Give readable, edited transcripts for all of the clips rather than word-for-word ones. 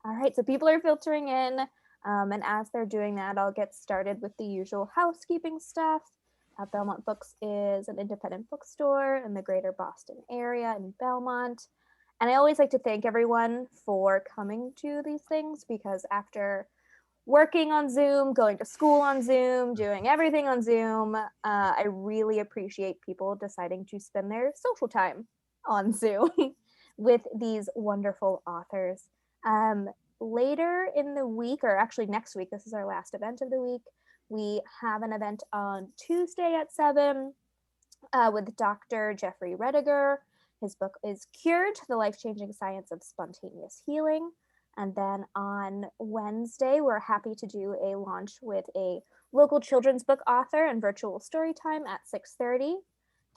All right, so people are filtering in, and as they're doing that, I'll get started with the usual housekeeping stuff. Belmont Books is an independent bookstore in the greater Boston area in Belmont. And I always like to thank everyone for coming to these things, because after working on Zoom, going to school on Zoom, doing everything on Zoom, I really appreciate people deciding to spend their social time on Zoom with these wonderful authors. Later in the week, or actually next week, this is our last event of the week, we have an event on Tuesday at 7 with Dr. Jeffrey Rediger. His book is Cured, The Life-Changing Science of Spontaneous Healing. And then on Wednesday, we're happy to do a launch with a local children's book author and virtual story time at 6:30.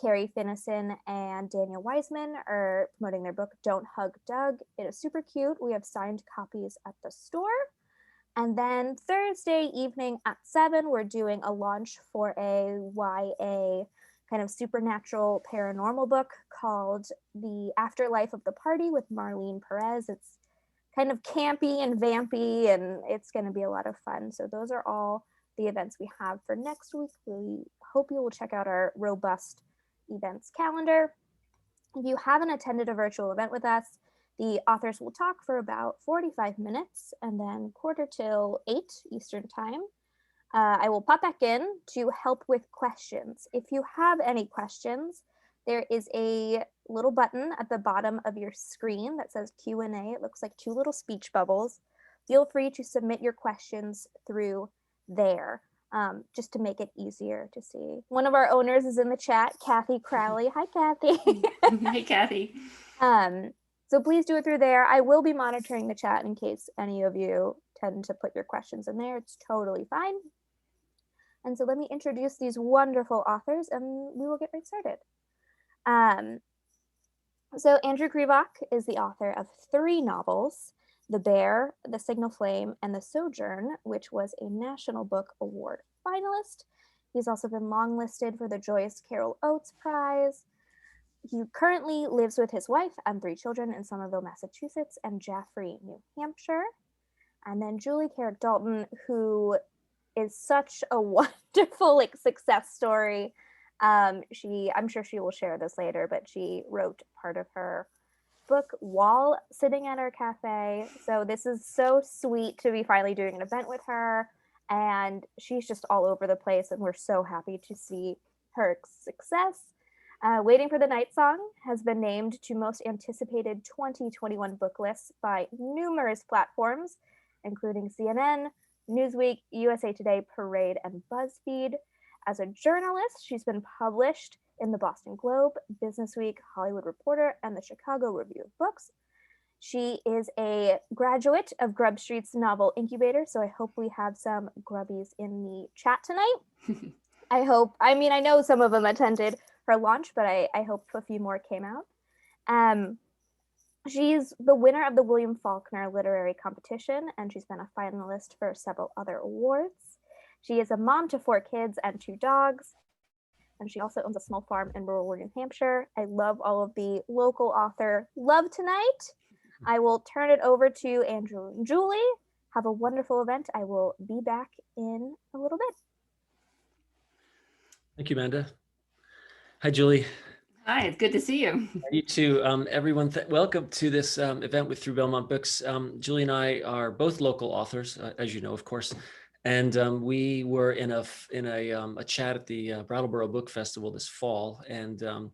Carrie Finnison and Daniel Wiseman are promoting their book, Don't Hug Doug. It is super cute. We have signed copies at the store. And then Thursday evening at 7, we're doing a launch for a YA kind of supernatural paranormal book called The Afterlife of the Party with Marlene Perez. It's kind of campy and vampy, and it's going to be a lot of fun. So those are all the events we have for next week. We hope you will check out our robust events calendar. If you haven't attended a virtual event with us, the authors will talk for about 45 minutes, and then 7:45 Eastern time. I will pop back in to help with questions. If you have any questions, there is a little button at the bottom of your screen that says Q&A. It looks like two little speech bubbles. Feel free to submit your questions through there, just to make it easier to see. One of our owners is in the chat, Kathy Crowley. Hi, Kathy. Hi, Kathy. So please do it through there. I will be monitoring the chat in case any of you tend to put your questions in there. It's totally fine. And so let me introduce these wonderful authors, and we will get right started. So Andrew Krivak is the author of 3 novels, The Bear, The Signal Flame, and The Sojourn, which was a National Book Award finalist. He's also been longlisted for the Joyce Carol Oates Prize. He currently lives with his wife and 3 children in Somerville, Massachusetts, and Jaffrey, New Hampshire. And then Julie Carrick Dalton, who is such a wonderful success story. I'm sure she will share this later, but she wrote part of her book while sitting at our cafe. So this is so sweet to be finally doing an event with her. And she's just all over the place, and we're so happy to see her success. Waiting for the Night Song has been named to most anticipated 2021 book lists by numerous platforms, including CNN, Newsweek, USA Today, Parade, and BuzzFeed. As a journalist, she's been published in the Boston Globe, Business Week, Hollywood Reporter, and the Chicago Review of Books. She is a graduate of Grub Street's novel incubator, so I hope we have some grubbies in the chat tonight. I know some of them attended her launch, but I hope a few more came out. She's the winner of the William Faulkner Literary Competition, and she's been a finalist for several other awards. She is a mom to 4 kids and 2 dogs, and she also owns a small farm in rural New Hampshire. I love all of the local author love tonight. I will turn it over to Andrew and Julie. Have a wonderful event. I will be back in a little bit. Thank you, Amanda. Hi, Julie. Hi, it's good to see you. You too. Everyone, welcome to this event with Through Belmont Books. Julie and I are both local authors, as you know, of course. And we were in a chat at the Brattleboro Book Festival this fall, and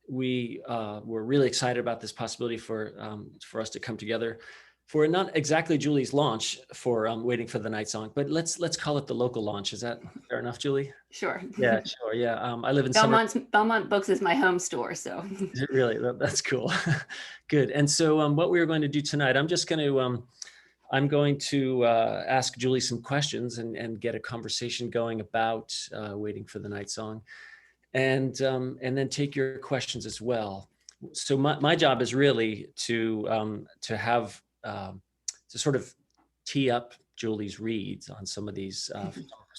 we were really excited about this possibility for us to come together for not exactly Julie's launch for Waiting for the Night Song, but let's call it the local launch. Is that fair enough, Julie? Sure. Yeah, sure. Yeah, I live in Belmont Books is my home store, so. Really, that's cool. Good. And so what we were going to do tonight, I'm going to ask Julie some questions and get a conversation going about Waiting for the Night Song, and then take your questions as well. So my job is really to have to sort of tee up Julie's reads on some of these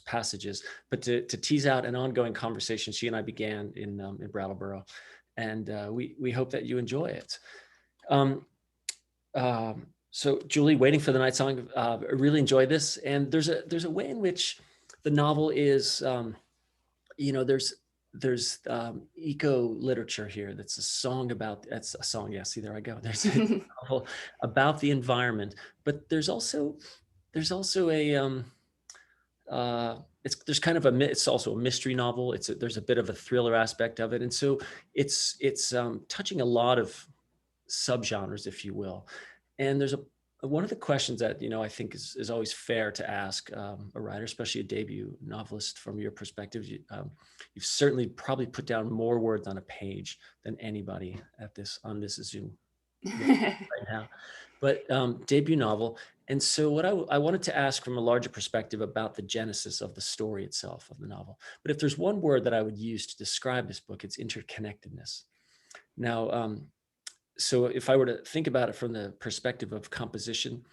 passages, but to tease out an ongoing conversation she and I began in Brattleboro, and we hope that you enjoy it. So Julie, waiting for the night song, I really enjoyed this. And there's a way in which the novel is, there's eco literature here. That's a song about, that's a song. Yeah, see, there I go. There's a novel about the environment, but there's also a, there's kind of it's also a mystery novel. There's a bit of a thriller aspect of it. And so it's touching a lot of subgenres, if you will. And there's one of the questions that, I think is always fair to ask a writer, especially a debut novelist, from your perspective. You've certainly probably put down more words on a page than anybody on this Zoom right now, but debut novel. And so what I wanted to ask from a larger perspective about the genesis of the story itself of the novel. But if there's one word that I would use to describe this book, it's interconnectedness. Now, so if I were to think about it from the perspective of composition,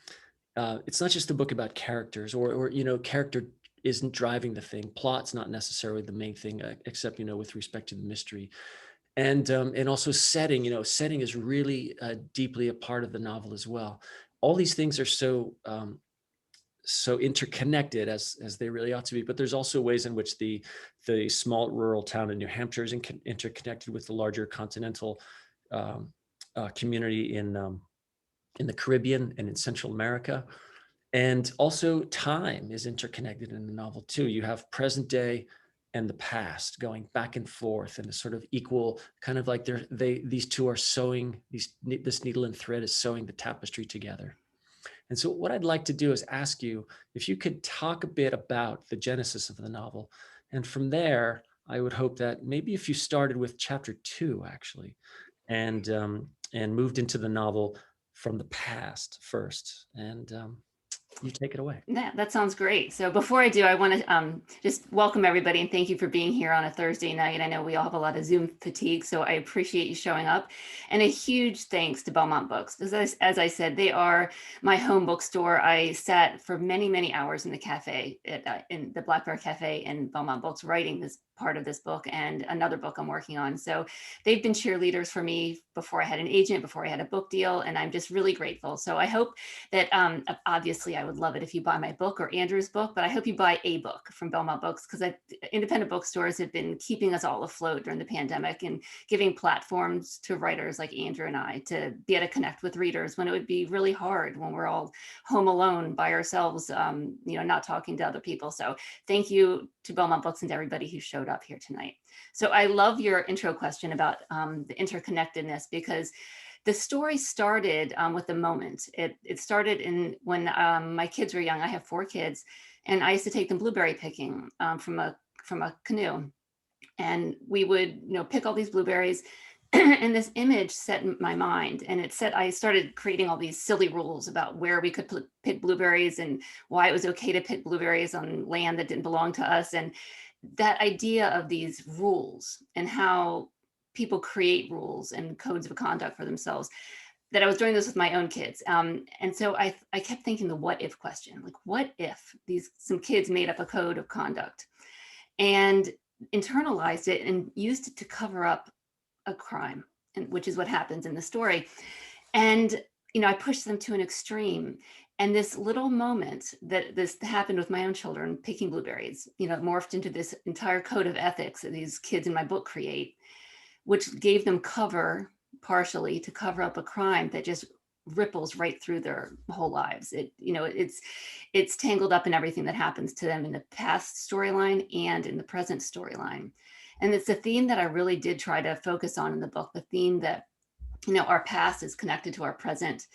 it's not just a book about characters, or character isn't driving the thing. Plot's not necessarily the main thing, except with respect to the mystery, and also setting. Setting is really deeply a part of the novel as well. All these things are so interconnected, as they really ought to be. But there's also ways in which the small rural town in New Hampshire is interconnected with the larger continental community in the Caribbean and in Central America. And also time is interconnected in the novel too. You have present day and the past going back and forth in a sort of equal, kind of like these two are sewing, this needle and thread is sewing the tapestry together. And so what I'd like to do is ask you if you could talk a bit about the genesis of the novel. And from there, I would hope that maybe if you started with chapter 2, actually, and moved into the novel from the past first, and you take it away. Yeah, that sounds great. So before I do, I want to just welcome everybody and thank you for being here on a Thursday night. I know we all have a lot of Zoom fatigue, so I appreciate you showing up. And a huge thanks to Belmont Books, because as I said, they are my home bookstore. I sat for many, many hours in the cafe, in the Black Bear Cafe in Belmont Books, writing this part of this book and another book I'm working on. So they've been cheerleaders for me before I had an agent, before I had a book deal, and I'm just really grateful. So I hope that obviously I would love it if you buy my book or Andrew's book, but I hope you buy a book from Belmont Books, because independent bookstores have been keeping us all afloat during the pandemic and giving platforms to writers like Andrew and I to be able to connect with readers when it would be really hard when we're all home alone by ourselves, not talking to other people. So thank you to Belmont Books and to everybody who showed up here tonight. So I love your intro question about the interconnectedness, because the story started with the moment. It started when my kids were young. I have 4 kids, and I used to take them blueberry picking from a canoe, and we would pick all these blueberries. And this image set in my mind, and I started creating all these silly rules about where we could pick blueberries and why it was okay to pick blueberries on land that didn't belong to us. And that idea of these rules and how people create rules and codes of conduct for themselves, that I was doing this with my own kids. And so I kept thinking the what if question, like what if some kids made up a code of conduct and internalized it and used it to cover up a crime, which is what happens in the story. And I pushed them to an extreme. And this little moment that this happened with my own children picking blueberries, morphed into this entire code of ethics that these kids in my book create, which gave them cover partially to cover up a crime that just ripples right through their whole lives. It's tangled up in everything that happens to them in the past storyline and in the present storyline. And it's a theme that I really did try to focus on in the book, the theme that, our past is connected to our present,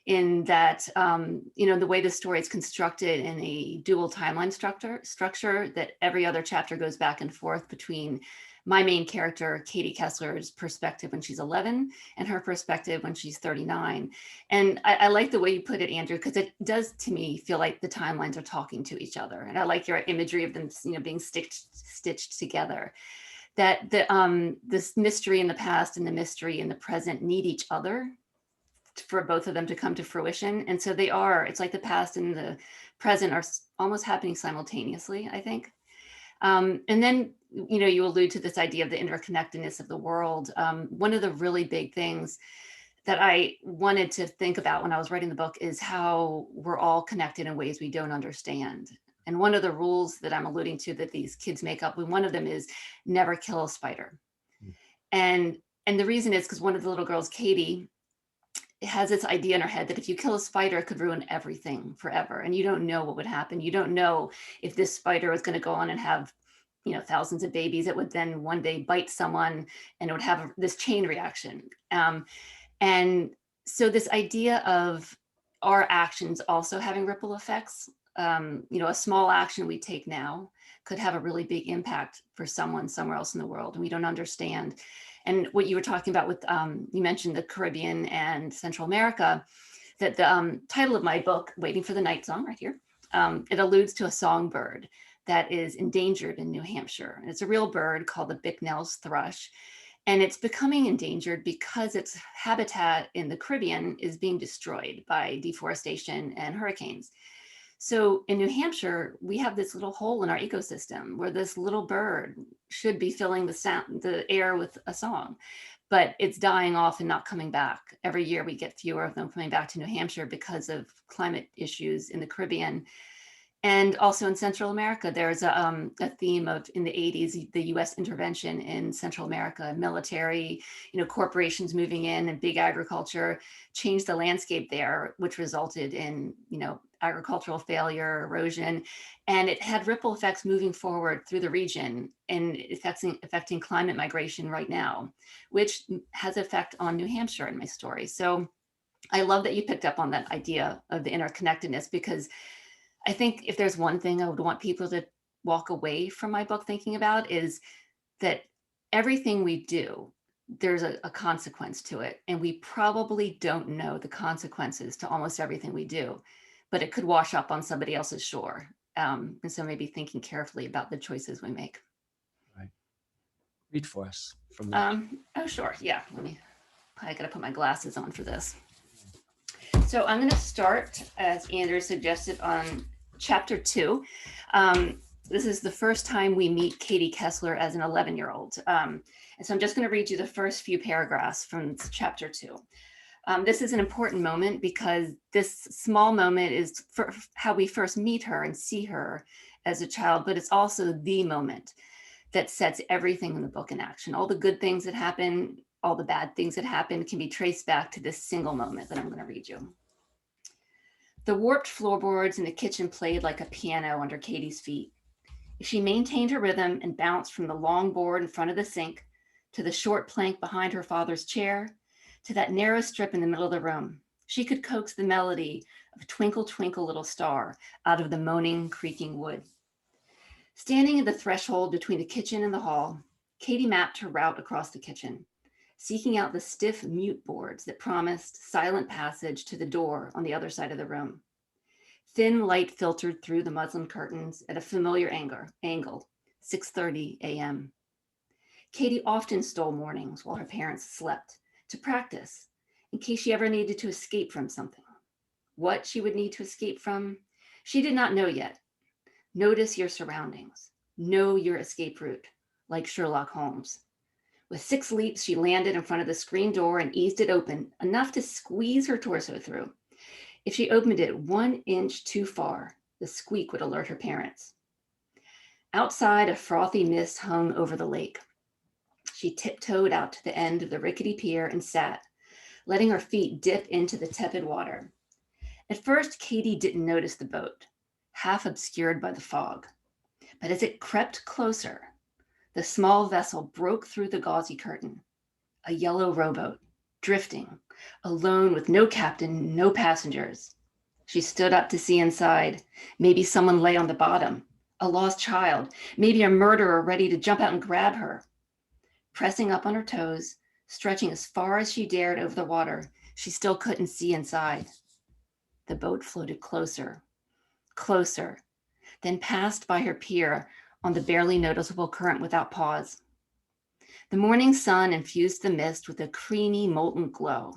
in that, the way the story is constructed in a dual timeline structure, that every other chapter goes back and forth between my main character, Katie Kessler's perspective when she's 11 and her perspective when she's 39. And I like the way you put it, Andrew, because it does to me feel like the timelines are talking to each other. And I like your imagery of them, being stitched together. That this mystery in the past and the mystery in the present need each other for both of them to come to fruition. And so it's like the past and the present are almost happening simultaneously, I think. And then, you allude to this idea of the interconnectedness of the world. One of the really big things that I wanted to think about when I was writing the book is how we're all connected in ways we don't understand. And one of the rules that I'm alluding to that these kids make up, one of them is never kill a spider. And the reason is because one of the little girls, Katie, has this idea in her head that if you kill a spider, it could ruin everything forever. And you don't know what would happen. You don't know if this spider is going to go on and have, thousands of babies. It would then one day bite someone and it would have this chain reaction. And so this idea of our actions also having ripple effects, a small action we take now could have a really big impact for someone somewhere else in the world, and we don't understand. And what you were talking about with, you mentioned the Caribbean and Central America, that the title of my book, Waiting for the Night Song, right here, it alludes to a songbird that is endangered in New Hampshire. And it's a real bird called the Bicknell's thrush. And it's becoming endangered because its habitat in the Caribbean is being destroyed by deforestation and hurricanes. So in New Hampshire, we have this little hole in our ecosystem where this little bird should be filling the air with a song, but it's dying off and not coming back. Every year we get fewer of them coming back to New Hampshire because of climate issues in the Caribbean. And also in Central America, there's a theme of, in the 80s, the US intervention in Central America, military, corporations moving in and big agriculture changed the landscape there, which resulted in, agricultural failure, erosion, and it had ripple effects moving forward through the region and affecting climate migration right now, which has effect on New Hampshire in my story. So I love that you picked up on that idea of the interconnectedness, because I think if there's one thing I would want people to walk away from my book thinking about is that everything we do, there's a consequence to it. And we probably don't know the consequences to almost everything we do, but it could wash up on somebody else's shore. And so maybe thinking carefully about the choices we make. Right. Read for us from that. Oh, sure. Yeah. I got to put my glasses on for this. So I'm going to start, as Andrew suggested, on chapter 2. This is the first time we meet Katie Kessler as an 11-year-old. And so I'm just going to read you the first few paragraphs from chapter 2. This is an important moment because this small moment is for how we first meet her and see her as a child, but it's also the moment that sets everything in the book in action. All the good things that happen, all the bad things that happen can be traced back to this single moment that I'm going to read you. The warped floorboards in the kitchen played like a piano under Katie's feet. If she maintained her rhythm and bounced from the long board in front of the sink to the short plank behind her father's chair to that narrow strip in the middle of the room, she could coax the melody of Twinkle, Twinkle, Little Star out of the moaning, creaking wood. Standing at the threshold between the kitchen and the hall, Katie mapped her route across the kitchen, seeking out the stiff mute boards that promised silent passage to the door on the other side of the room. Thin light filtered through the muslin curtains at a familiar angle, 6:30 a.m. Katie often stole mornings while her parents slept to practice in case she ever needed to escape from something. What she would need to escape from, she did not know yet. Notice your surroundings. Know your escape route, like Sherlock Holmes. With 6 leaps, she landed in front of the screen door and eased it open, enough to squeeze her torso through. If she opened it 1 inch too far, the squeak would alert her parents. Outside, a frothy mist hung over the lake. She tiptoed out to the end of the rickety pier and sat, letting her feet dip into the tepid water. At first, Katie didn't notice the boat, half obscured by the fog. But as it crept closer, the small vessel broke through the gauzy curtain. A yellow rowboat, drifting, alone with no captain, no passengers. She stood up to see inside. Maybe someone lay on the bottom, a lost child, maybe a murderer ready to jump out and grab her. Pressing up on her toes, stretching as far as she dared over the water, she still couldn't see inside. The boat floated closer, closer, then passed by her pier on the barely noticeable current without pause. The morning sun infused the mist with a creamy, molten glow.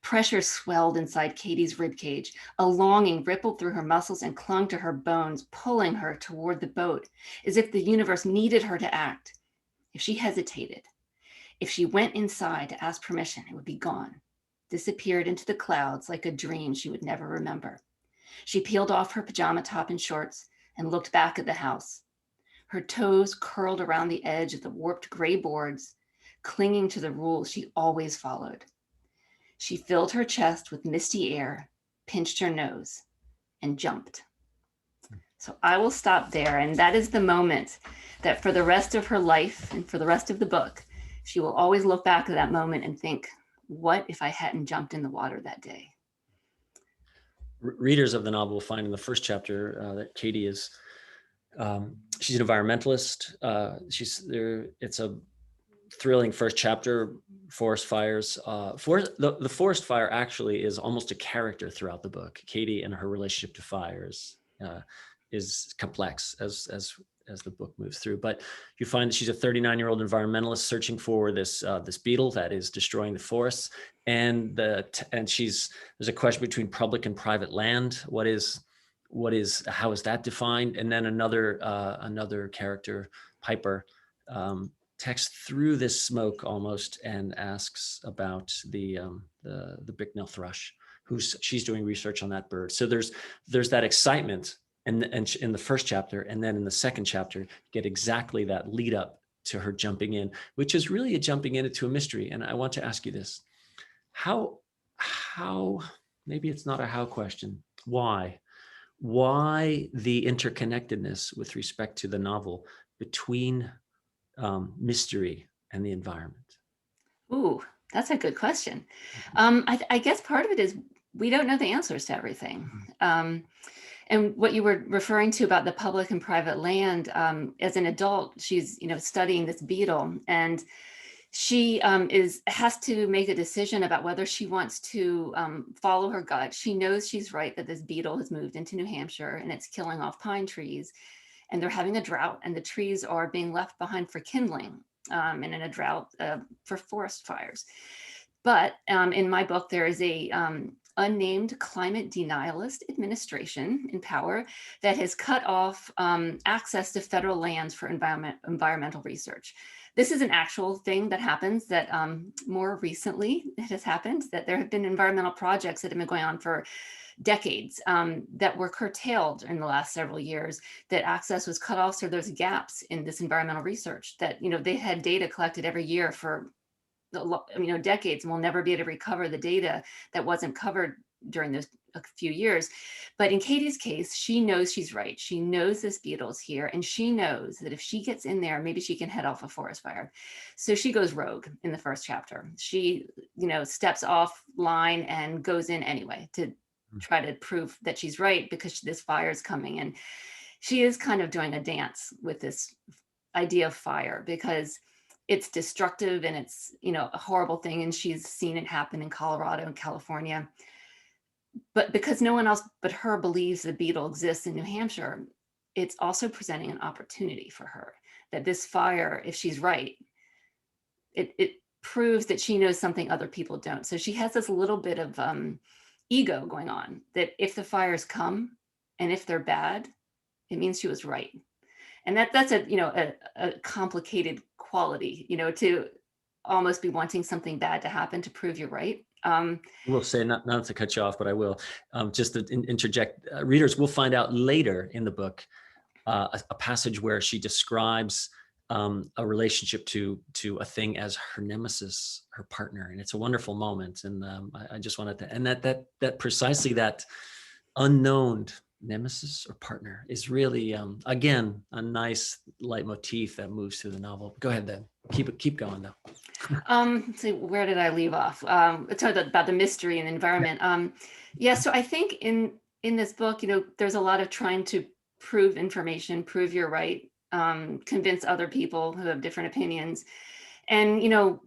Pressure swelled inside Katie's ribcage. A longing rippled through her muscles and clung to her bones, pulling her toward the boat, as if the universe needed her to act. If she hesitated, if she went inside to ask permission, it would be gone. disappeared into the clouds like a dream she would never remember. She peeled off her pajama top and shorts and looked back at the house. Her toes curled around the edge of the warped gray boards, clinging to the rules she always followed. She filled her chest with misty air, pinched her nose, and jumped. So I will stop there. And that is the moment that for the rest of her life and for the rest of the book, she will always look back at that moment and think, what if I hadn't jumped in the water that day? Readers of the novel will find in the first chapter that Katie is, she's an environmentalist. It's a thrilling first chapter, forest fires. The forest fire actually is almost a character throughout the book. Katie and her relationship to fires is complex as the book moves through. But you find that she's a 39-year-old environmentalist searching for this beetle that is destroying the forests, and there's a question between public and private land. How is that defined? And then another character, Piper, texts through this smoke almost and asks about the Bicknell thrush. She's doing research on that bird. So there's that excitement, and in the first chapter, and then in the second chapter, get exactly that lead up to her jumping in, which is really a jumping into a mystery. And I want to ask you this: how maybe it's not a how question. Why the interconnectedness with respect to the novel between mystery and the environment? Ooh, that's a good question. I guess part of it is we don't know the answers to everything. And what you were referring to about the public and private land, as an adult, she's studying this beetle, and she has to make a decision about whether she wants to follow her gut. She knows she's right that this beetle has moved into New Hampshire and it's killing off pine trees, and they're having a drought, and the trees are being left behind for kindling, and in a drought for forest fires. But in my book, there is a unnamed climate denialist administration in power that has cut off access to federal lands for environmental research. This is an actual thing that happens, that more recently it has happened, that there have been environmental projects that have been going on for decades that were curtailed in the last several years, that access was cut off. So there's gaps in this environmental research that, they had data collected every year for decades, and we'll never be able to recover the data that wasn't covered during those a few years. But in Katie's case, she knows she's right. She knows this beetle's here, and she knows that if she gets in there, maybe she can head off a forest fire. So she goes rogue in the first chapter. She, steps off line and goes in anyway to try to prove that she's right, because this fire is coming. And she is kind of doing a dance with this idea of fire, because it's destructive and it's, a horrible thing. And she's seen it happen in Colorado and California. But because no one else but her believes the beetle exists in New Hampshire, it's also presenting an opportunity for her, that this fire, if she's right, it proves that she knows something other people don't. So she has this little bit of ego going on, that if the fires come and if they're bad, it means she was right. And that's a complicated quality, to almost be wanting something bad to happen to prove you're right. We'll say, not to cut you off, but I will just to interject. Readers will find out later in the book a passage where she describes a relationship to a thing as her nemesis, her partner, and it's a wonderful moment. And I just wanted to, and that precisely that unknown nemesis or partner is really again a nice leitmotif that moves through the novel. Go ahead, then. Keep going though. So where did I leave off? It's about the mystery and environment. Yeah, so I think in this book, there's a lot of trying to prove information, prove you're right, convince other people who have different opinions. And,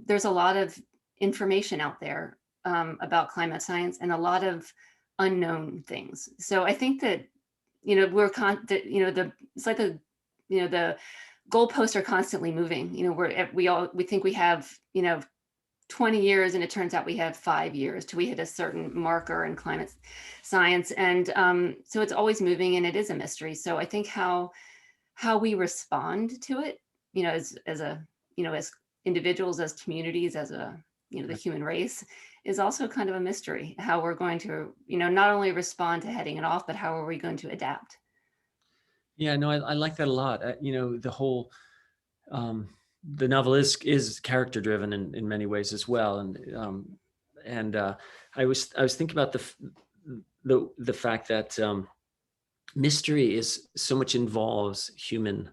there's a lot of information out there about climate science and a lot of unknown things. So I think that, it's like the goalposts are constantly moving. We think we have, 20 years, and it turns out we have 5 years till we hit a certain marker in climate science. And so it's always moving, and it is a mystery. So I think how we respond to it, as individuals, as communities, as the human race, is also kind of a mystery. How we're going to, not only respond to heading it off, but how are we going to adapt? Yeah, no, I like that a lot. The whole the novel is character driven in many ways as well, and I was thinking about the fact that mystery is so much involves human.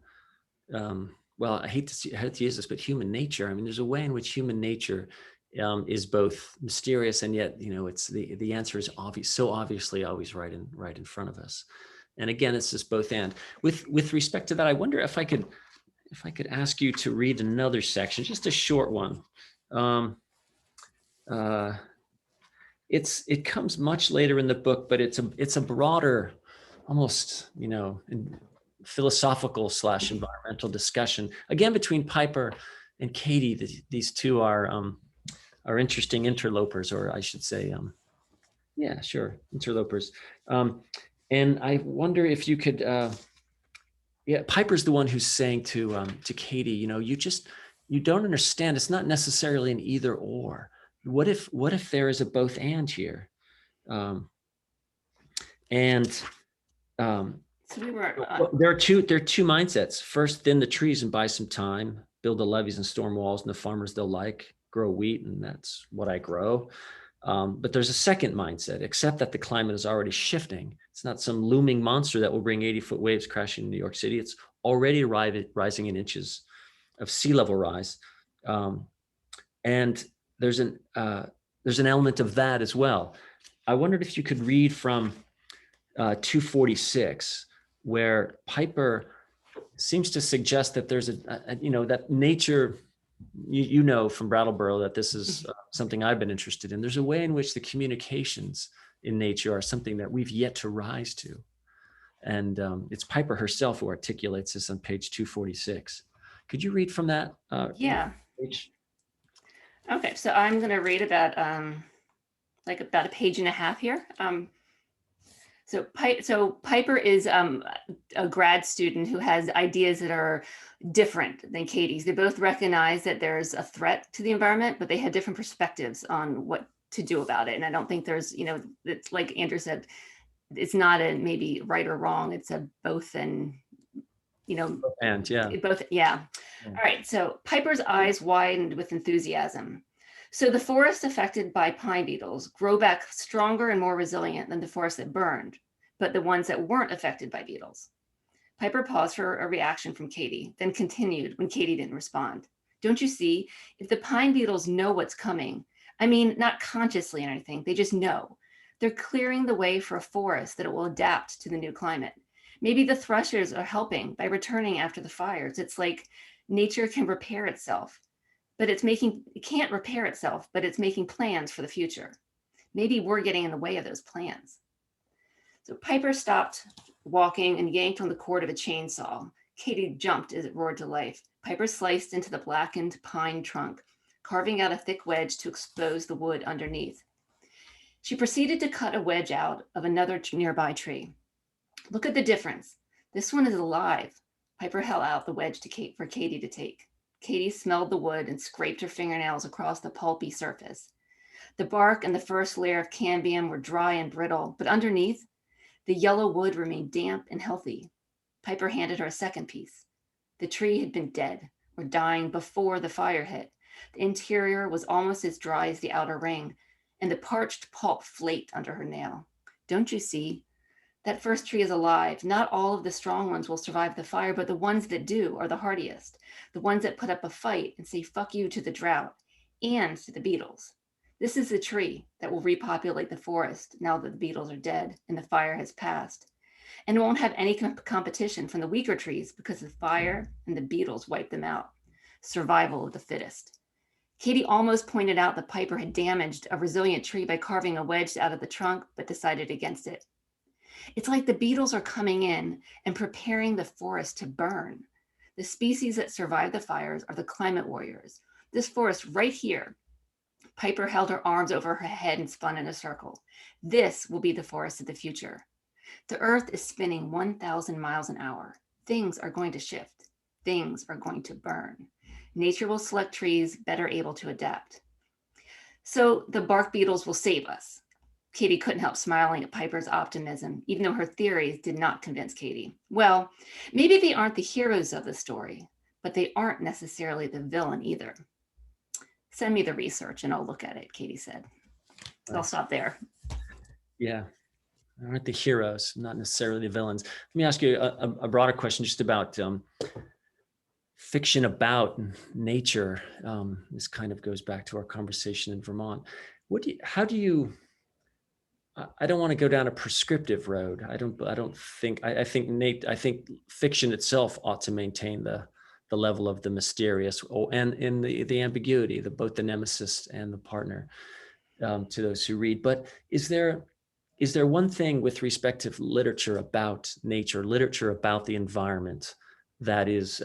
Well, I hate to use this, but human nature. I mean, there's a way in which human nature is both mysterious and yet, it's the answer is obvious, so obviously always right in front of us. And again, it's just both and. With respect to that, I wonder if I could ask you to read another section, just a short one. It comes much later in the book, but it's a broader, almost philosophical / environmental discussion, again between Piper and Katie. These two are interesting interlopers, or I should say, interlopers. And I wonder if you could. Piper's the one who's saying to Katie, you don't understand. It's not necessarily an either or. What if there is a both and here? So we were. There are two mindsets. First, thin the trees and buy some time. Build the levees and storm walls, and the farmers they'll like. Grow wheat, and that's what I grow. But there's a second mindset. Accept that the climate is already shifting. It's not some looming monster that will bring 80-foot waves crashing in New York City. It's already rising in inches of sea level rise, and there's an element of that as well. I wondered if you could read from 246, where Piper seems to suggest that there's that nature, from Brattleboro, that this is something I've been interested in. There's a way in which the communications in nature are something that we've yet to rise to. And it's Piper herself who articulates this on page 246. Could you read from that? Yeah. Page? Okay, so I'm going to read about a page and a half here. So Piper is a grad student who has ideas that are different than Katie's. They both recognize that there's a threat to the environment, but they have different perspectives on what to do about it. And I don't think there's, it's like Andrew said, it's not a maybe right or wrong. It's a both and, and both. Yeah. All right. So Piper's eyes widened with enthusiasm. So the forests affected by pine beetles grow back stronger and more resilient than the forests that burned, but the ones that weren't affected by beetles. Piper paused for a reaction from Katie, then continued when Katie didn't respond. Don't you see? If the pine beetles know what's coming, I mean, not consciously or anything, they just know. They're clearing the way for a forest that it will adapt to the new climate. Maybe the thrushes are helping by returning after the fires. It's like nature can repair itself. But it can't repair itself, but it's making plans for the future. Maybe we're getting in the way of those plans. So Piper stopped walking and yanked on the cord of a chainsaw. Katie jumped as it roared to life. Piper sliced into the blackened pine trunk, carving out a thick wedge to expose the wood underneath. She proceeded to cut a wedge out of another nearby tree. Look at the difference. This one is alive. Piper held out the wedge for Katie to take. Katie smelled the wood and scraped her fingernails across the pulpy surface. The bark and the first layer of cambium were dry and brittle, but underneath, the yellow wood remained damp and healthy. Piper handed her a second piece. The tree had been dead or dying before the fire hit. The interior was almost as dry as the outer ring, and the parched pulp flaked under her nail. Don't you see? That first tree is alive. Not all of the strong ones will survive the fire, but the ones that do are the hardiest. The ones that put up a fight and say fuck you to the drought and to the beetles. This is the tree that will repopulate the forest now that the beetles are dead and the fire has passed. And it won't have any competition from the weaker trees because the fire and the beetles wipe them out. Survival of the fittest. Katie almost pointed out that Piper had damaged a resilient tree by carving a wedge out of the trunk, but decided against it. It's like the beetles are coming in and preparing the forest to burn. The species that survive the fires are the climate warriors. This forest right here. Piper held her arms over her head and spun in a circle. This will be the forest of the future. The earth is spinning 1,000 miles an hour. Things are going to shift. Things are going to burn. Nature will select trees better able to adapt. So the bark beetles will save us. Katie couldn't help smiling at Piper's optimism, even though her theories did not convince Katie. Well, maybe they aren't the heroes of the story, but they aren't necessarily the villain either. Send me the research and I'll look at it, Katie said. So I'll stop there. Yeah. Aren't the heroes, not necessarily the villains. Let me ask you a broader question just about fiction about nature. This kind of goes back to our conversation in Vermont. How do you, I don't want to go down a prescriptive road. I think fiction itself ought to maintain the level of the mysterious and in the ambiguity, both the nemesis and the partner to those who read. But is there one thing with respect to literature about nature, literature about the environment that is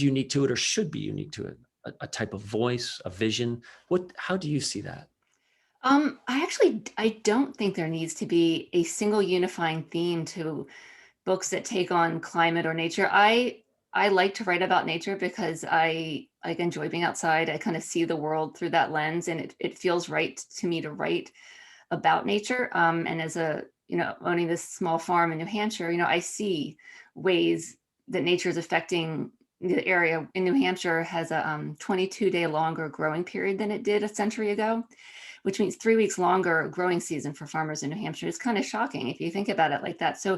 unique to it or should be unique to it? A type of voice, a vision? How do you see that? I don't think there needs to be a single unifying theme to books that take on climate or nature. I like to write about nature because I like enjoy being outside. I kind of see the world through that lens, and it feels right to me to write about nature. And as owning this small farm in New Hampshire, I see ways that nature is affecting the area. In New Hampshire has a 22-day longer growing period than it did a century ago, which means 3 weeks longer growing season for farmers in New Hampshire. It's kind of shocking if you think about it like that. So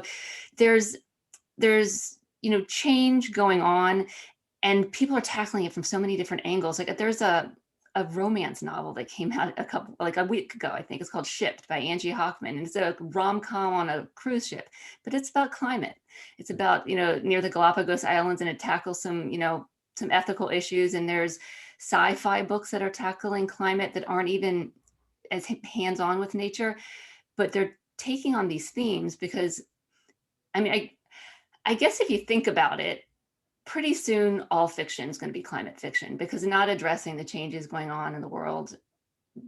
there's change going on, and people are tackling it from so many different angles. Like there's a romance novel that came out a week ago, I think. It's called Shipped by Angie Hoffman, and it's a rom-com on a cruise ship, but it's about climate. It's about near the Galapagos Islands, and it tackles some ethical issues. And there's sci-fi books that are tackling climate that aren't even as hands-on with nature, but they're taking on these themes because, I guess if you think about it, pretty soon all fiction is going to be climate fiction, because not addressing the changes going on in the world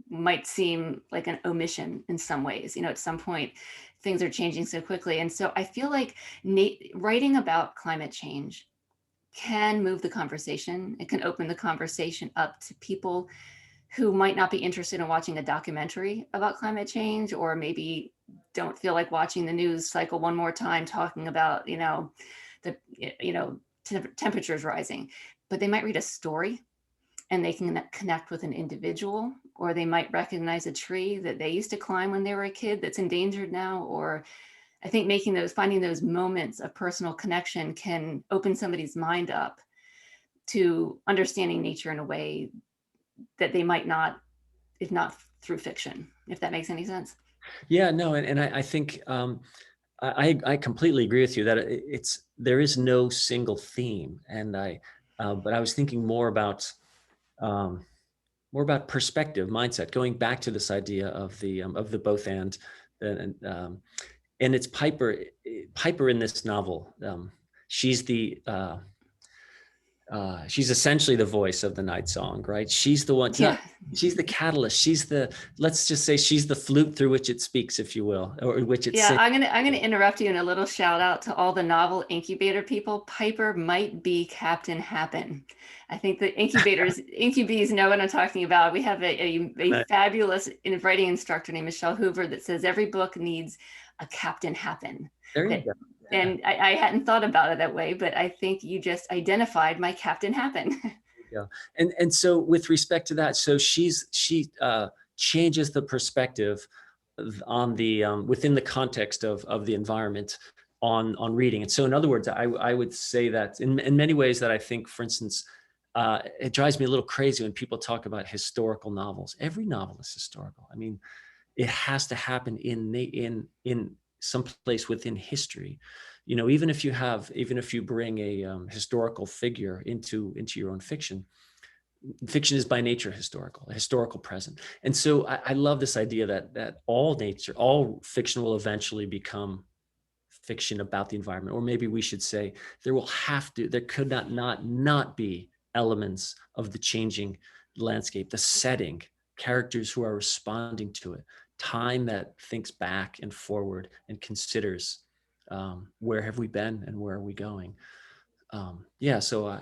might seem like an omission in some ways. At some point, things are changing so quickly. And so I feel like writing about climate change can move the conversation. It can open the conversation up to people who might not be interested in watching a documentary about climate change, or maybe don't feel like watching the news cycle one more time talking about, temperatures rising, but they might read a story and they can connect with an individual, or they might recognize a tree that they used to climb when they were a kid that's endangered now. Or I think finding those moments of personal connection can open somebody's mind up to understanding nature in a way that they might not, if not through fiction, if that makes any sense. Yeah, no, and I think I completely agree with you that there is no single theme, and but I was thinking more about perspective, mindset, going back to this idea of the both and it's Piper in this novel. She's she's essentially the voice of the night song, right? She's the one. Yeah. She's the catalyst. Let's just say she's the flute through which it speaks, if you will, or which it sings. I'm gonna interrupt you in a little shout out to all the novel incubator people. Piper might be Captain Happen. I think the incubees know what I'm talking about. We have a fabulous writing instructor named Michelle Hoover that says every book needs a Captain Happen. There you go. Yeah. And I hadn't thought about it that way, but I think you just identified my Captain Happen. Yeah. And so with respect to that, so she changes the perspective on the within the context of the environment on reading. And so in other words, I would say that in many ways that I think, for instance, it drives me a little crazy when people talk about historical novels. Every novel is historical. I mean, it has to happen in some place within history. Even if you bring a historical figure into your own fiction is by nature historical, a historical present. And so I love this idea that all fiction will eventually become fiction about the environment. Or maybe we should say there could not be elements of the changing landscape, the setting, characters who are responding to it, time that thinks back and forward and considers where have we been and where are we going. So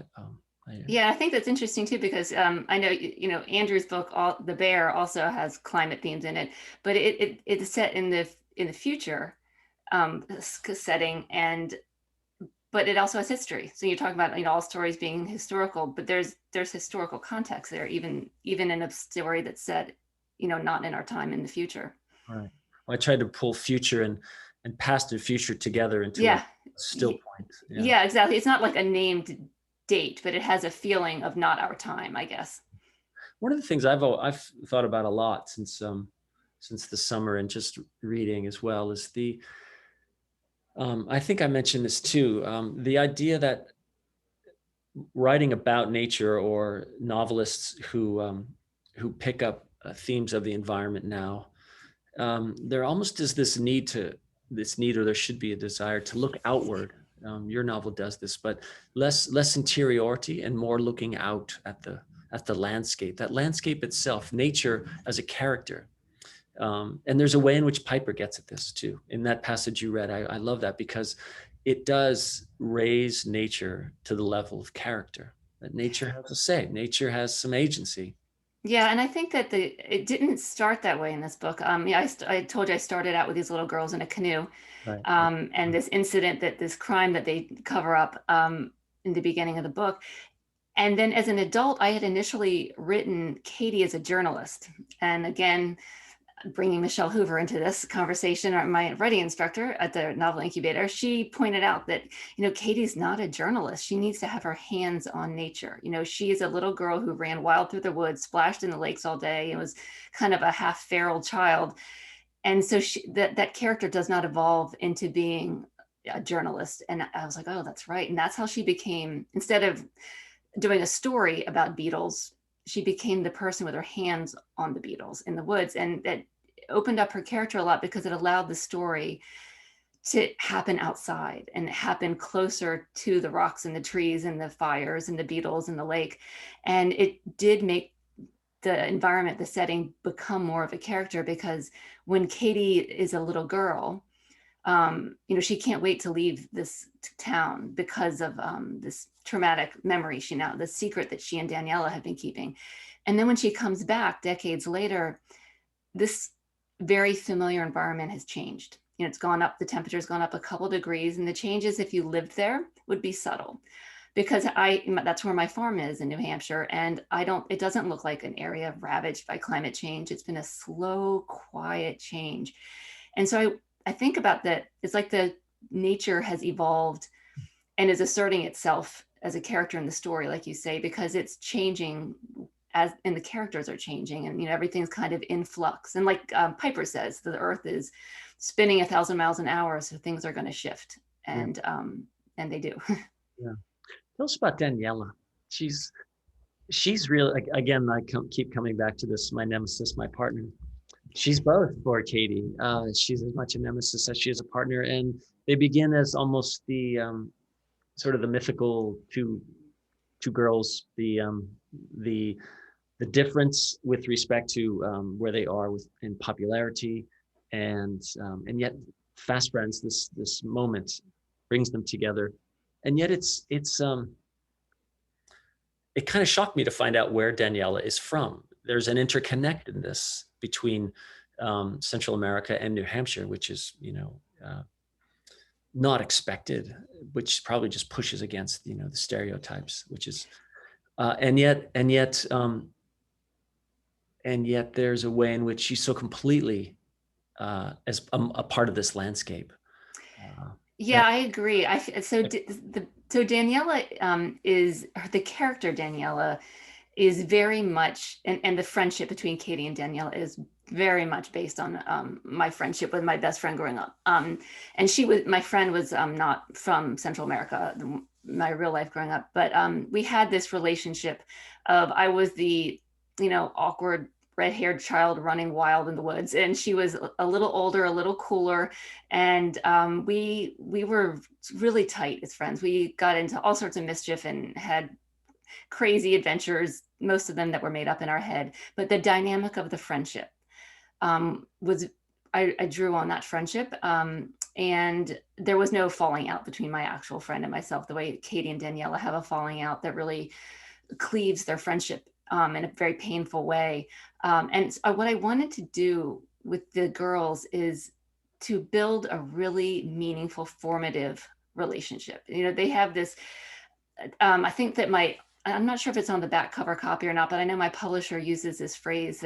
Yeah, I think that's interesting too, because I know, Andrew's book, The Bear, also has climate themes in it, but it is set in the future setting, but it also has history. So you're talking about, all stories being historical, but there's historical context there, even in a story that's set, not in our time, in the future. Right. Well, I tried to pull future and past and future together into Yeah. a still point. Yeah. Yeah, exactly. It's not like a named date, but it has a feeling of not our time, I guess. One of the things I've thought about a lot since the summer, and just reading as well, is I think I mentioned this too, the idea that writing about nature, or novelists who pick up themes of the environment now, there almost is this need, or there should be a desire to look outward. Your novel does this, but less interiority and more looking out at the landscape, that landscape itself, nature as a character. And there's a way in which Piper gets at this too. In that passage you read, I love that, because it does raise nature to the level of character. That nature has a say, nature has some agency. Yeah, and I think that it didn't start that way in this book. Yeah, I told you I started out with these little girls in a canoe, Right. and this crime that they cover up in the beginning of the book. And then as an adult, I had initially written Katie as a journalist. And again, bringing Michelle Hoover into this conversation, or my writing instructor at the Novel Incubator, she pointed out that, Katie's not a journalist. She needs to have her hands on nature. She is a little girl who ran wild through the woods, splashed in the lakes all day, and was kind of a half feral child. And so that character does not evolve into being a journalist. And I was like, oh, that's right. And that's how she became, instead of doing a story about beetles, she became the person with her hands on the beetles in the woods. And that opened up her character a lot, because it allowed the story to happen outside and happen closer to the rocks and the trees and the fires and the beetles and the lake. And it did make the environment, the setting, become more of a character, because when Katie is a little girl, she can't wait to leave this town because of this traumatic memory the secret that she and Daniela have been keeping. And then when she comes back decades later, this very familiar environment has changed. It's gone up, the temperature's gone up a couple degrees, and the changes, if you lived there, would be subtle. Because that's where my farm is in New Hampshire, and it doesn't look like an area ravaged by climate change. It's been a slow, quiet change. And so I think about that. It's like the nature has evolved and is asserting itself as a character in the story, like you say, because it's changing and the characters are changing, and everything's kind of in flux. And like Piper says, the earth is spinning 1,000 miles an hour, so things are going to shift, and they do. Yeah. Tell us about Daniela. She's really, again, keep coming back to this, my nemesis, my partner. She's both for Katie. She's as much a nemesis as she is a partner, and they begin as almost the sort of the mythical two girls. The difference with respect to where they are in popularity, and yet fast friends. This moment brings them together, and yet it kind of shocked me to find out where Daniela is from. There's an interconnectedness between Central America and New Hampshire, which is, not expected, which probably just pushes against, the stereotypes, which is, and yet there's a way in which she's so completely as a part of this landscape. Yeah, I agree. So Daniela is the character. Daniela is very much, and the friendship between Katie and Daniela is very much based on my friendship with my best friend growing up. And my friend was not from Central America, my real life growing up, but we had this relationship of, I was the, awkward red-haired child running wild in the woods, and she was a little older, a little cooler, and we were really tight as friends. We got into all sorts of mischief and had crazy adventures, most of them that were made up in our head. But the dynamic of the friendship was, I drew on that friendship, and there was no falling out between my actual friend and myself, the way Katie and Daniela have a falling out that really cleaves their friendship in a very painful way. And what I wanted to do with the girls is to build a really meaningful, formative relationship. You know, they have this, I think that I'm not sure if it's on the back cover copy or not, but I know my publisher uses this phrase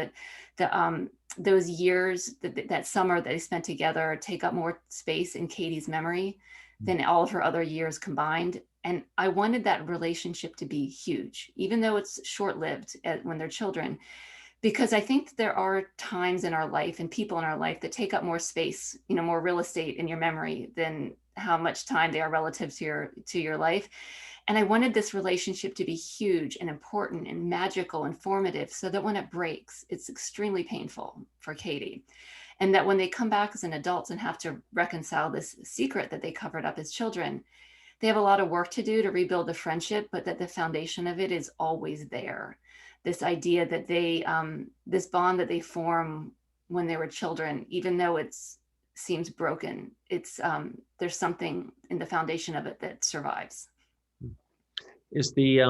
that those years, that summer that they spent together, take up more space in Katie's memory than all of her other years combined. And I wanted that relationship to be huge, even though it's short-lived when they're children, because I think there are times in our life and people in our life that take up more space, you know, more real estate in your memory than how much time they are relative to your life. And I wanted this relationship to be huge and important and magical and formative, so that when it breaks, it's extremely painful for Katie. And that when they come back as an adults and have to reconcile this secret that they covered up as children, they have a lot of work to do to rebuild the friendship, but that the foundation of it is always there. This idea that this bond that they form when they were children, even though it seems broken, there's something in the foundation of it that survives. Is the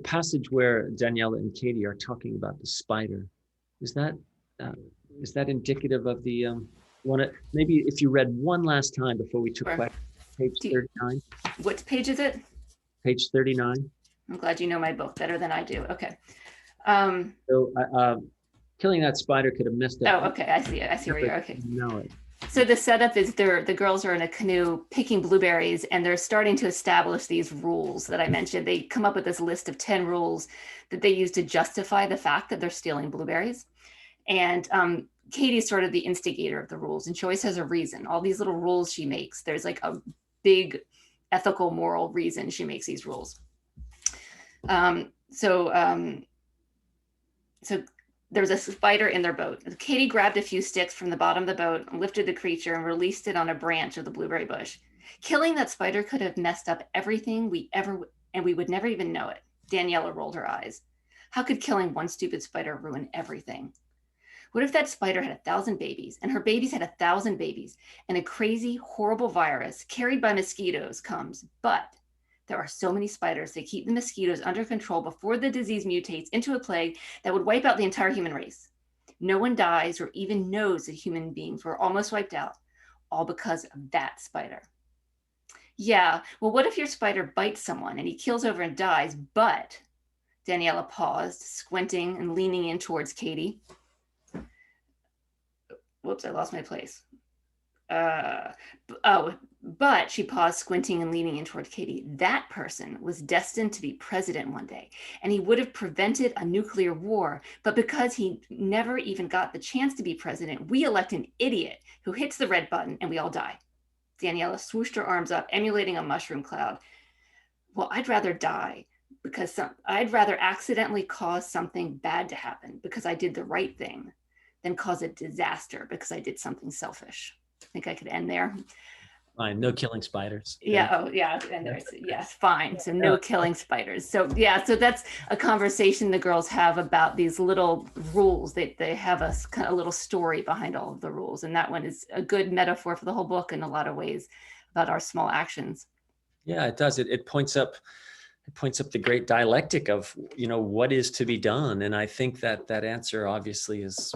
passage where Daniela and Katie are talking about the spider, is that indicative of the maybe if you read one last time before we took questions, page 39. What page is it? Page 39. I'm glad you know my book better than I do. Okay. So killing that spider could have missed it. Oh, okay. I see it. I see where you're. Okay. No. So the setup is the girls are in a canoe picking blueberries, and they're starting to establish these rules that I mentioned. They come up with this list of 10 rules that they use to justify the fact that they're stealing blueberries. And Katie's sort of the instigator of the rules, and she always has a reason. All these little rules she makes, there's like a big ethical, moral reason she makes these rules. So there was a spider in their boat. Katie grabbed a few sticks from the bottom of the boat, lifted the creature, and released it on a branch of the blueberry bush. Killing that spider could have messed up everything and we would never even know it. Daniela rolled her eyes. How could killing one stupid spider ruin everything? What if that spider had 1,000 babies, and her babies had 1,000 babies, and a crazy, horrible virus carried by mosquitoes comes, but there are so many spiders, they keep the mosquitoes under control before the disease mutates into a plague that would wipe out the entire human race. No one dies or even knows that human beings were almost wiped out, all because of that spider. Yeah, well, what if your spider bites someone and he keels over and dies, but Daniela paused, squinting and leaning in towards Katie. Whoops, I lost my place. But she paused, squinting and leaning in toward Katie. That person was destined to be president one day, and he would have prevented a nuclear war. But because he never even got the chance to be president, we elect an idiot who hits the red button and we all die. Daniela swooshed her arms up, emulating a mushroom cloud. Well, I'd rather die because I'd rather accidentally cause something bad to happen because I did the right thing than cause a disaster because I did something selfish. I think I could end there. Fine, no killing spiders. Yeah, oh yeah, and there's, yes, fine. So no killing spiders. So yeah, so that's a conversation the girls have about these little rules. They have a kind of little story behind all of the rules. And that one is a good metaphor for the whole book in a lot of ways about our small actions. Yeah, it does. It points up the great dialectic of, you know, what is to be done. And I think that answer obviously is,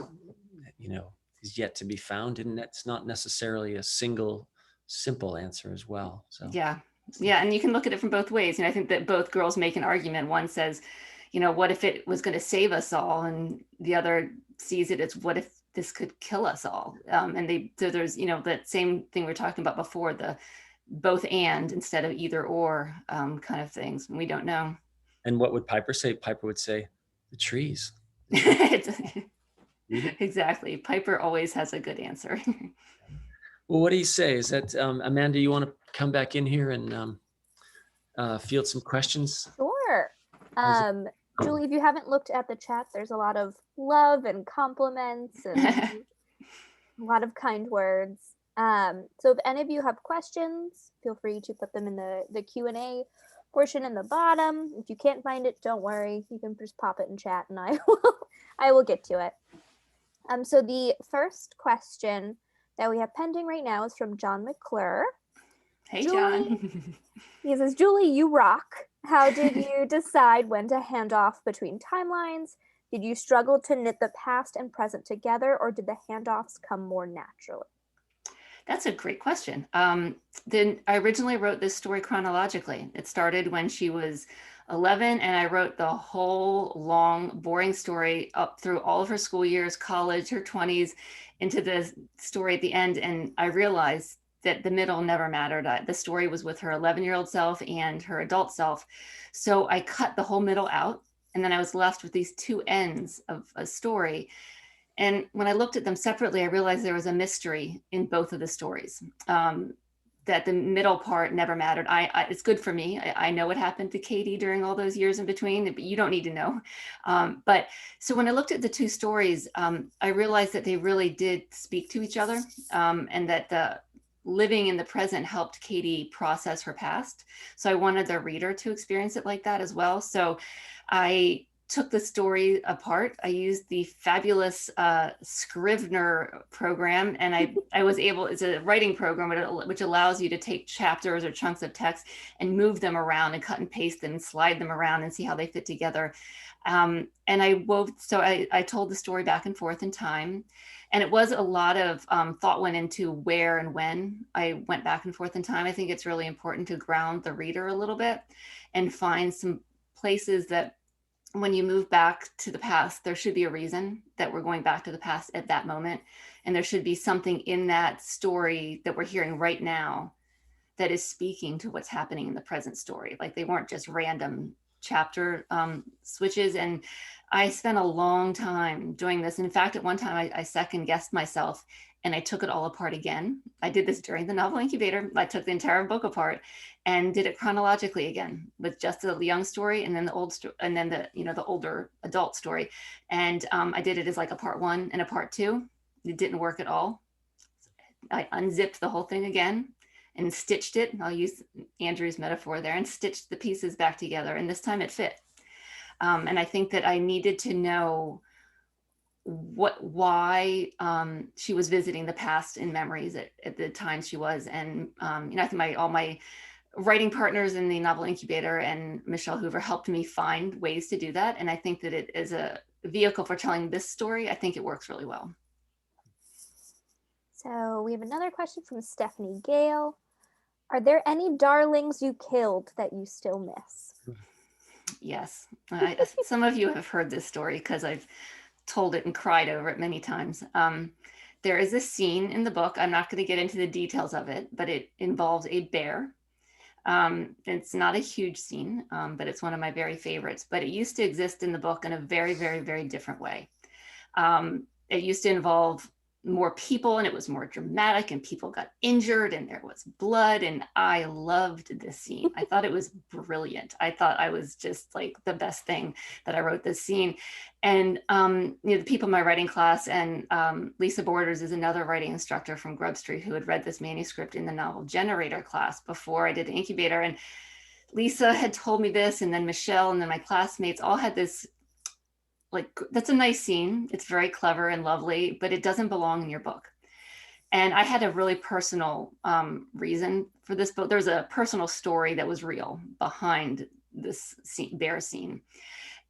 you know, is yet to be found. And that's not necessarily a single simple answer as well. So yeah, and you can look at it from both ways. And I think that both girls make an argument. One says, you know, what if it was going to save us all? And the other sees it as, what if this could kill us all? So there's, you know, that same thing we were talking about before, the both and instead of either or kind of things. And we don't know. And what would Piper say? Piper would say, the trees. Exactly. Piper always has a good answer. Well, what do you say? Is that, Amanda, you want to come back in here and field some questions? Sure. Julie, if you haven't looked at the chat, there's a lot of love and compliments and a lot of kind words. So if any of you have questions, feel free to put them in the Q&A portion in the bottom. If you can't find it, don't worry. You can just pop it in chat and I will get to it. So the first question that we have pending right now is from John McClure. Hey, Julie, John. He says, Julie, you rock. How did you decide when to hand off between timelines? Did you struggle to knit the past and present together, or did the handoffs come more naturally? That's a great question. Then I originally wrote this story chronologically. It started when she was 11, and I wrote the whole long, boring story up through all of her school years, college, her 20s, into the story at the end. And I realized that the middle never mattered. The story was with her 11-year-old self and her adult self. So I cut the whole middle out. And then I was left with these two ends of a story. And when I looked at them separately, I realized there was a mystery in both of the stories. That the middle part never mattered. It's good for me. I know what happened to Katie during all those years in between, but you don't need to know. But so when I looked at the two stories, I realized that they really did speak to each other, and that the living in the present helped Katie process her past. So I wanted the reader to experience it like that as well. So I took the story apart. I used the fabulous Scrivener program, and I was able, it's a writing program which allows you to take chapters or chunks of text and move them around and cut and paste them and slide them around and see how they fit together. And I told the story back and forth in time. And it was a lot of thought went into where and when I went back and forth in time. I think it's really important to ground the reader a little bit and find some places that when you move back to the past, there should be a reason that we're going back to the past at that moment. And there should be something in that story that we're hearing right now that is speaking to what's happening in the present story. Like they weren't just random chapter switches. And I spent a long time doing this. And in fact, at one time I second guessed myself and I took it all apart again. I did this during the novel incubator. I took the entire book apart and did it chronologically again with just the young story and then the old story and then the older adult story. And I did it as like a part one and a part two. It didn't work at all. I unzipped the whole thing again and stitched it. I'll use Andrew's metaphor there and stitched the pieces back together. And this time it fit. And I think that I needed to know why she was visiting the past in memories at the time she was. And I think all my writing partners in the novel incubator and Michelle Hoover helped me find ways to do that. And I think that it is a vehicle for telling this story. I think it works really well. So we have another question from Stephanie Gale. Are there any darlings you killed that you still miss? Yes. Some of you have heard this story because I've told it and cried over it many times. There is a scene in the book. I'm not going to get into the details of it, but it involves a bear. It's not a huge scene, but it's one of my very favorites. But it used to exist in the book in a very, very, very different way. It used to involve more people and it was more dramatic and people got injured and there was blood, and I loved this scene. I thought it was brilliant. I thought I was just like the best thing that I wrote this scene. And the people in my writing class, and Lisa Borders is another writing instructor from Grub Street who had read this manuscript in the novel generator class before I did the incubator. And Lisa had told me this, and then Michelle and then my classmates all had this, like, that's a nice scene. It's very clever and lovely, but it doesn't belong in your book. And I had a really personal reason for this book. There's a personal story that was real behind this bear scene.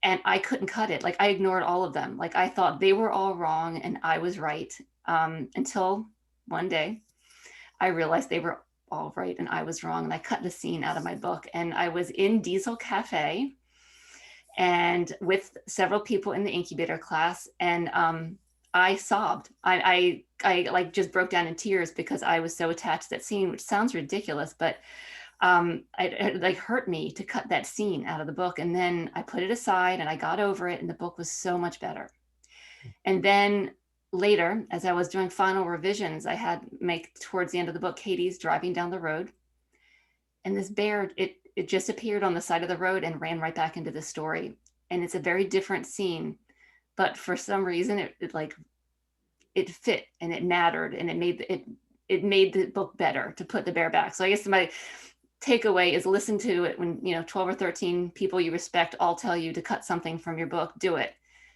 And I couldn't cut it. Like I ignored all of them. Like I thought they were all wrong and I was right, until one day I realized they were all right and I was wrong. And I cut the scene out of my book. And I was in Diesel Cafe and with several people in the incubator class, and I sobbed. I like just broke down in tears because I was so attached to that scene, which sounds ridiculous, but it like hurt me to cut that scene out of the book. And then I put it aside and I got over it, and the book was so much better. And then later, as I was doing final revisions, I had make towards the end of the book, Katie's driving down the road, and this bear, it just appeared on the side of the road and ran right back into the story. And it's a very different scene, but for some reason it fit and it mattered, and it made the book better to put the bear back. So I guess my takeaway is listen to it when 12 or 13 people you respect all tell you to cut something from your book, do it.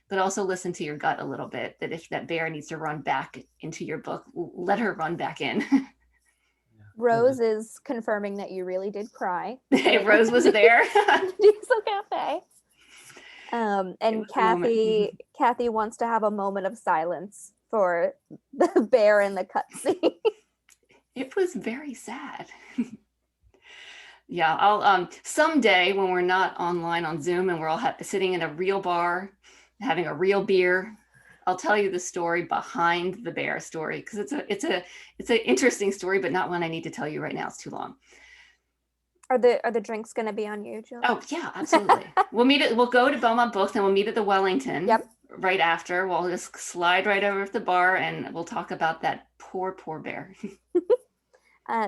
But also listen to your gut a little bit, that if that bear needs to run back into your book, let her run back in. Rose is confirming that you really did cry. Rose was there. Diesel Cafe. And was a moment. Kathy wants to have a moment of silence for the bear in the cutscene. It was very sad. Yeah, I'll someday when we're not online on Zoom and we're all sitting in a real bar, having a real beer, I'll tell you the story behind the bear story, because it's an interesting story, but not one I need to tell you right now. It's too long. Are the drinks going to be on you, Julie? Oh yeah, absolutely. We'll go to Belmont Books and we'll meet at the Wellington. Yep. Right after. We'll just slide right over to the bar and we'll talk about that poor bear.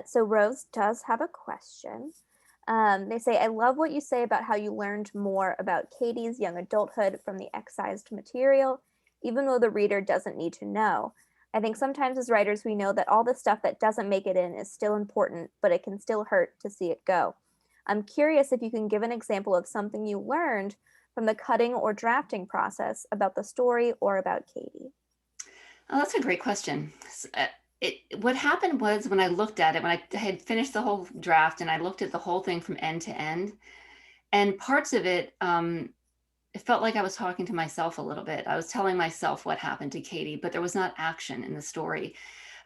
So Rose does have a question. They say, I love what you say about how you learned more about Katie's young adulthood from the excised material, even though the reader doesn't need to know. I think sometimes as writers, we know that all the stuff that doesn't make it in is still important, but it can still hurt to see it go. I'm curious if you can give an example of something you learned from the cutting or drafting process about the story or about Katie. Oh, that's a great question. What happened was when I looked at it, when I had finished the whole draft and I looked at the whole thing from end to end, and parts of it, it felt like I was talking to myself a little bit. I was telling myself what happened to Katie, but there was not action in the story.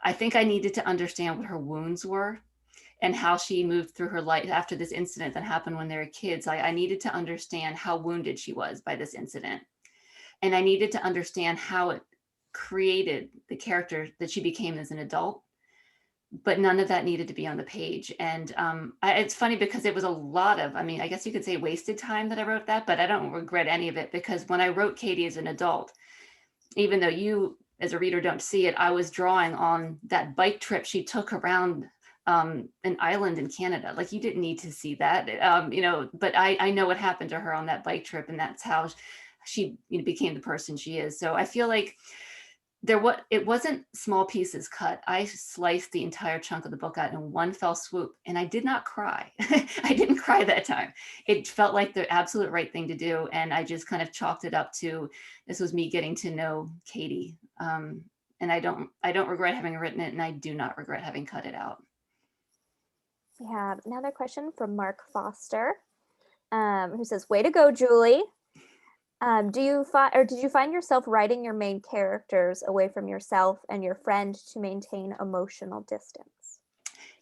I think I needed to understand what her wounds were and how she moved through her life after this incident that happened when they were kids. I needed to understand how wounded she was by this incident. And I needed to understand how it created the character that she became as an adult, but none of that needed to be on the page. And it's funny because it was a lot of, I guess you could say wasted time that I wrote that, but I don't regret any of it, because when I wrote Katie as an adult, even though you as a reader don't see it, I was drawing on that bike trip she took around an island in Canada. Like, you didn't need to see that, but I know what happened to her on that bike trip, and that's how she became the person she is. So I feel like it wasn't small pieces cut. I sliced the entire chunk of the book out in one fell swoop, and I did not cry. I didn't cry that time. It felt like the absolute right thing to do, and I just kind of chalked it up to, this was me getting to know Katie. And I don't regret having written it, and I do not regret having cut it out. We have another question from Mark Foster, who says, "Way to go, Julie. Did you find yourself writing your main characters away from yourself and your friend to maintain emotional distance?"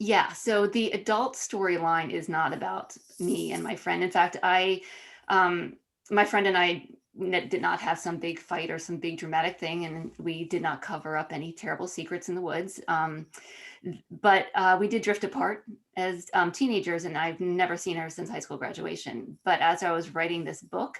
Yeah, so the adult storyline is not about me and my friend. In fact, my friend and I did not have some big fight or some big dramatic thing, and we did not cover up any terrible secrets in the woods. But we did drift apart as teenagers, and I've never seen her since high school graduation. But as I was writing this book,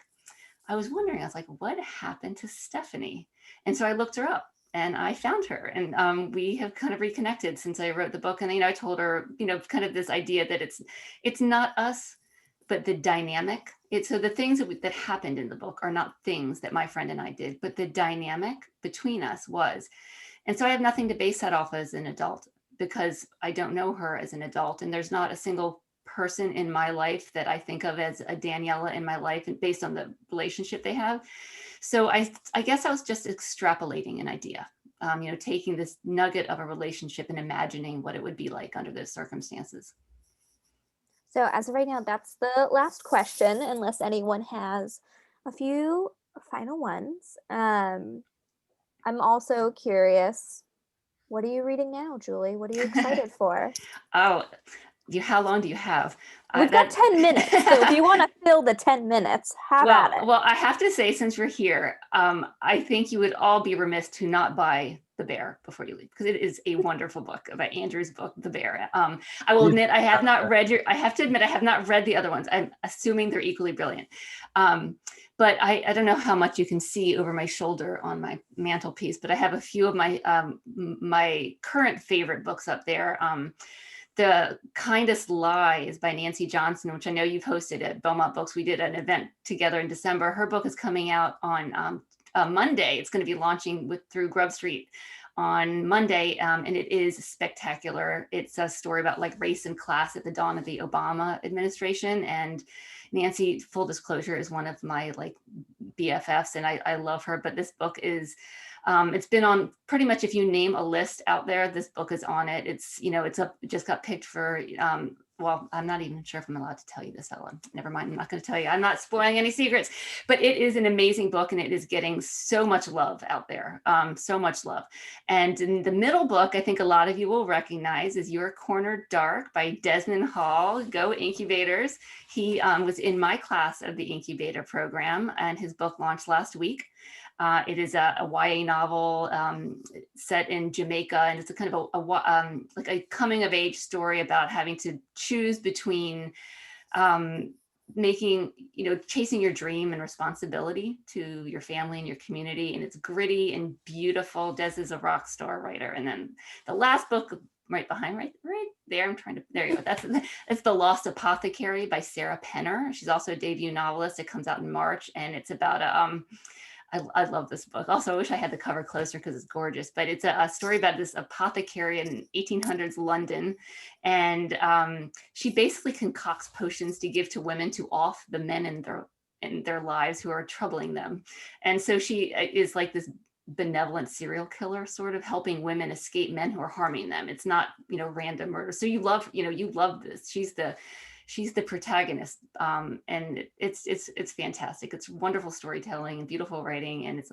I was wondering, I was like, what happened to Stephanie? And so I looked her up and I found her, and we have kind of reconnected since I wrote the book. And, I told her, kind of this idea that it's not us, but the dynamic. So the things that happened in the book are not things that my friend and I did, but the dynamic between us was. And so I have nothing to base that off as an adult, because I don't know her as an adult, and there's not a single person in my life that I think of as a Daniela in my life, and based on the relationship they have. So I guess I was just extrapolating an idea, taking this nugget of a relationship and imagining what it would be like under those circumstances. So as of right now, that's the last question, unless anyone has a few final ones. I'm also curious, what are you reading now, Julie? What are you excited for? Oh, how long do you have? We've got 10 minutes. So if you want to fill the 10 minutes, have at it. Well, I have to say, since we're here, I think you would all be remiss to not buy The Bear before you leave, because it is a wonderful book about Andrew's book, The Bear. I will admit, I have not read I have to admit, I have not read the other ones. I'm assuming they're equally brilliant. But I don't know how much you can see over my shoulder on my mantelpiece, but I have a few of my my current favorite books up there. The Kindest Lie is by Nancy Johnson, which I know you've hosted at Belmont Books. We did an event together in December. Her book is coming out on Monday. It's going to be launching through Grub Street on Monday, and it is spectacular. It's a story about like race and class at the dawn of the Obama administration. And Nancy, full disclosure, is one of my like BFFs, and I love her. But this book is, it's been on pretty much, if you name a list out there, this book is on it. It's, it just got picked for, well, I'm not even sure if I'm allowed to tell you this, Ellen. Never mind, I'm not going to tell you. I'm not spoiling any secrets, but it is an amazing book, and it is getting so much love out there, so much love. And in the middle book, I think a lot of you will recognize, is Your Corner Dark by Desmond Hall. Go Incubators. He was in my class of the incubator program, and his book launched last week. It is a YA novel set in Jamaica, and it's a kind of like a coming of age story about having to choose between chasing your dream and responsibility to your family and your community. And it's gritty and beautiful. Des is a rock star writer. And then the last book right behind, right there, there you go. It's The Lost Apothecary by Sarah Penner. She's also a debut novelist. It comes out in March, and it's about I love this book. Also, I wish I had the cover closer because it's gorgeous, but it's a story about this apothecary in 1800s London. And she basically concocts potions to give to women to off the men in their lives who are troubling them. And so she is like this benevolent serial killer, sort of helping women escape men who are harming them. It's not, random murder. So you love this. She's the protagonist, and it's fantastic. It's wonderful storytelling and beautiful writing, and it's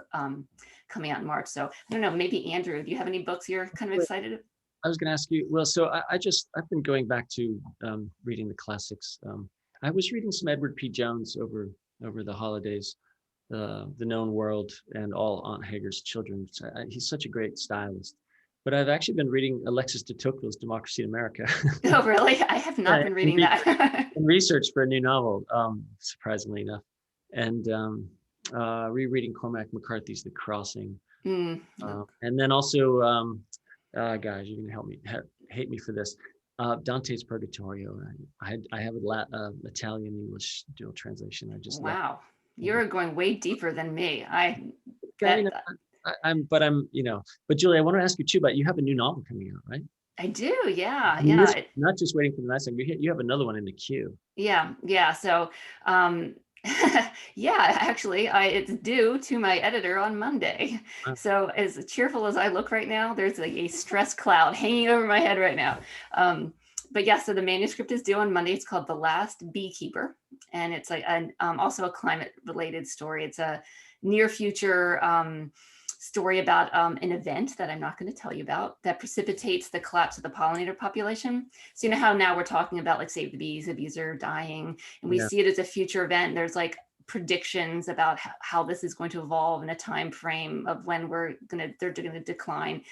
coming out in March. So I don't know, maybe Andrew, do you have any books you're kind of excited? I was going to ask you. Well, so I've been going back to reading the classics. I was reading some Edward P. Jones over the holidays, The Known World and All Aunt Hagar's Children. He's such a great stylist. But I've actually been reading Alexis de Tocqueville's Democracy in America. Oh, really? I have not been reading that. And research for a new novel, surprisingly enough. And rereading Cormac McCarthy's The Crossing. And then also, guys, you're going to hate me for this. Dante's Purgatorio. I have an Italian-English dual translation. I just wow. You're going way deeper than me. But Julie, I want to ask you too about, you have a new novel coming out, right? I do, yeah. Not just waiting for the next one. You have another one in the queue. Yeah. So, actually, it's due to my editor on Monday. So as cheerful as I look right now, there's like a stress cloud hanging over my head right now. But yeah, so the manuscript is due on Monday. It's called The Last Beekeeper, and it's like also a climate-related story. It's a near future story about an event that I'm not going to tell you about that precipitates the collapse of the pollinator population. So how now we're talking about like save the bees are dying, and we see it as a future event. There's like predictions about how this is going to evolve in a time frame of when they're going to decline.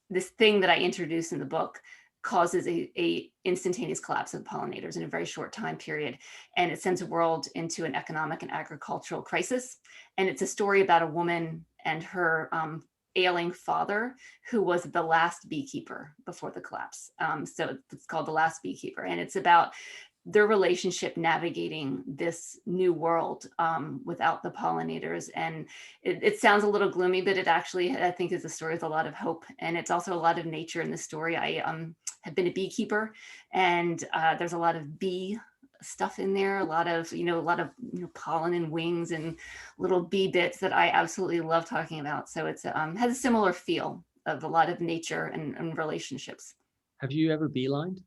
This thing that I introduced in the book causes a instantaneous collapse of the pollinators in a very short time period. And it sends the world into an economic and agricultural crisis. And it's a story about a woman and her ailing father, who was the last beekeeper before the collapse. So it's called The Last Beekeeper. And it's about their relationship navigating this new world without the pollinators. And it sounds a little gloomy, but it actually, I think, is a story with a lot of hope. And it's also a lot of nature in the story. I have been a beekeeper, and there's a lot of bee stuff in there, a lot of pollen and wings and little bee bits that I absolutely love talking about. So it's has a similar feel of a lot of nature and relationships. Have you ever beelined?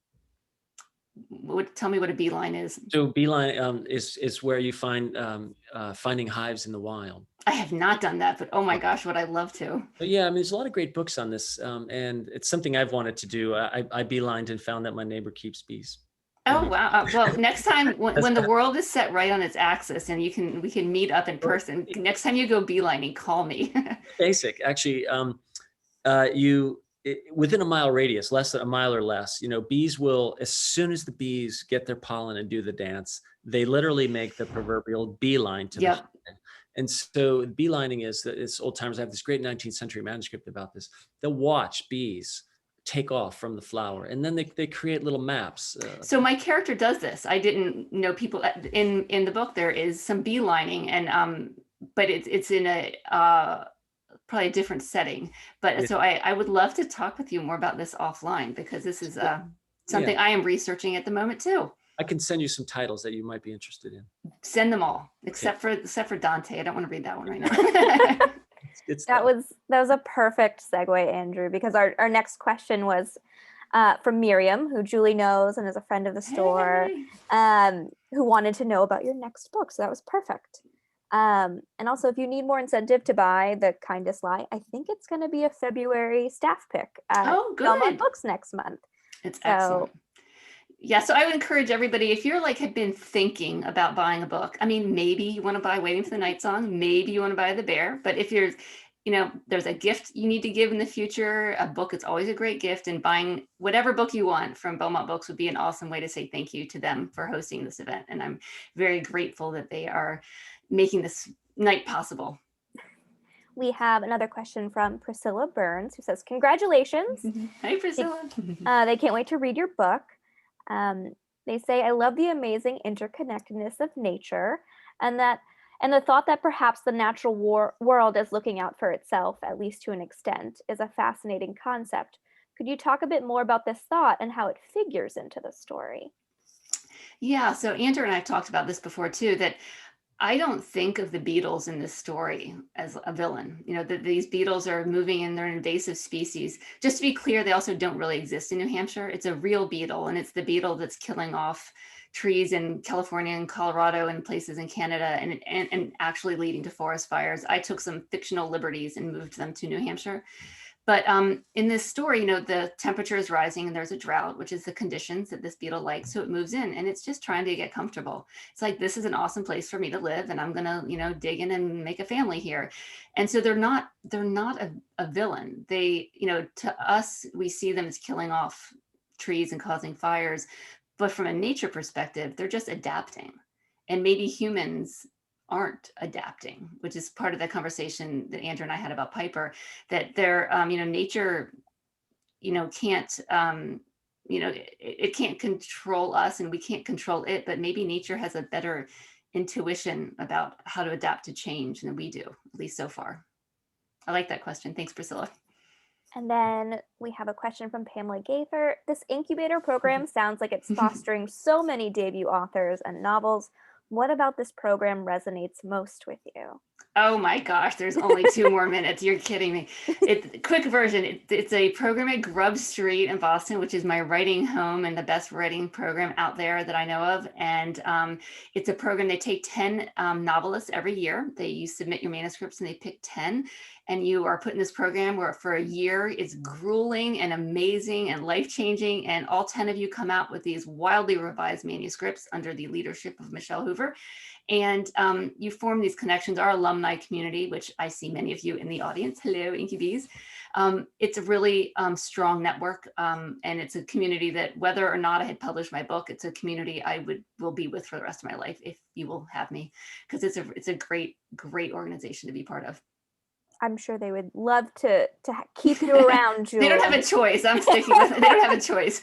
Tell me what a beeline is. So beeline is where you find finding hives in the wild. I have not done that, but oh my gosh, would I love to. But yeah, I mean, there's a lot of great books on this, and it's something I've wanted to do. I beelined and found that my neighbor keeps bees. Oh wow! Well, next time when the world is set right on its axis and we can meet up in person. Next time you go beelining, call me. Basic, actually, within a mile radius, less than a mile or less, bees will, as soon as the bees get their pollen and do the dance, they literally make the proverbial beeline to the hive. And so beelining is old timers. I have this great 19th century manuscript about this. They'll watch bees take off from the flower, and then they create little maps. So my character does this. I didn't know people in the book. There is some beelining, and but it's in a probably a different setting. But so I would love to talk with you more about this offline, because this is something I am researching at the moment too. I can send you some titles that you might be interested in. Send them all, except for Dante. I don't want to read that one right now. That was a perfect segue, Andrew, because our next question was from Miriam, who Julie knows and is a friend of the store, who wanted to know about your next book. So that was perfect. And also, if you need more incentive to buy The Kindest Lie, I think it's going to be a February staff pick at Belmont Books next month. It's excellent. Yeah, so I would encourage everybody, if you're have been thinking about buying a book, I mean, maybe you want to buy Waiting for the Night Song, maybe you want to buy The Bear, but if you're, there's a gift you need to give in the future, a book is always a great gift, and buying whatever book you want from Belmont Books would be an awesome way to say thank you to them for hosting this event. And I'm very grateful that they are making this night possible. We have another question from Priscilla Burns, who says, congratulations. Hi, Priscilla. They can't wait to read your book. They say, I love the amazing interconnectedness of nature and the thought that perhaps the natural world is looking out for itself, at least to an extent, is a fascinating concept. Could you talk a bit more about this thought and how it figures into the story? Yeah, so Andrew and I have talked about this before too, that I don't think of the beetles in this story as a villain. That these beetles are moving and they're an invasive species. Just to be clear, they also don't really exist in New Hampshire. It's a real beetle, and it's the beetle that's killing off trees in California and Colorado and places in Canada and actually leading to forest fires. I took some fictional liberties and moved them to New Hampshire. But in this story, the temperature is rising and there's a drought, which is the conditions that this beetle likes. So it moves in and it's just trying to get comfortable. It's like, this is an awesome place for me to live, and I'm going to, dig in and make a family here. And so they're not a villain. They, to us, we see them as killing off trees and causing fires. But from a nature perspective, they're just adapting. And maybe humans aren't adapting, which is part of the conversation that Andrew and I had about Piper, that they're, nature, can't, it can't control us and we can't control it, but maybe nature has a better intuition about how to adapt to change than we do, at least so far. I like that question. Thanks, Priscilla. And then we have a question from Pamela Gaither. This incubator program sounds like it's fostering so many debut authors and novels. What about this program resonates most with you? Oh my gosh, there's only 2 more minutes. You're kidding me. Quick version. It's a program at Grub Street in Boston, which is my writing home and the best writing program out there that I know of. And it's a program, they take 10 novelists every year. You submit your manuscripts and they pick 10. And you are put in this program where for a year it's grueling and amazing and life-changing. And all 10 of you come out with these wildly revised manuscripts under the leadership of Michelle Hoover. And you form these connections. Our alumni community, which I see many of you in the audience, hello, Incubees. It's a really strong network. And it's a community that whether or not I had published my book, it's a community I will be with for the rest of my life if you will have me, because it's a great, great organization to be part of. I'm sure they would love to keep you around, Julie. They don't have a choice. I'm sticking with it. They don't have a choice.